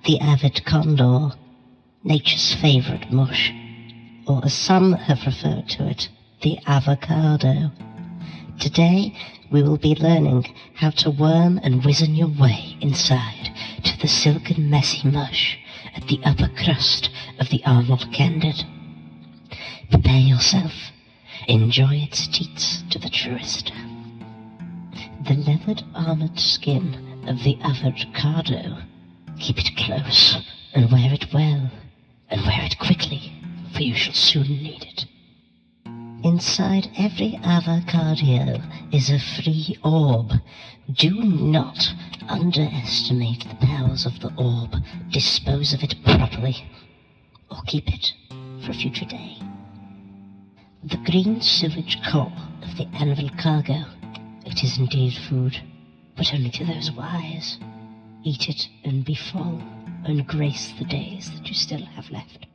the avid condor, nature's favourite mush, or as some have referred to it, the avocado. Today we will be learning how to worm and wizen your way inside to the silken messy mush at the upper crust of the almond candid. Prepare yourself. Enjoy its teats to the truest. The leathered armoured skin of the avocado. Keep it close and wear it well, and wear it quickly, for you shall soon need it. Inside every avocado is a free orb. Do not underestimate the powers of the orb. Dispose of it properly, or keep it for a future day. The green sewage core of the avocado, it is indeed food, but only to those wise. Eat it and be full, and grace the days that you still have left.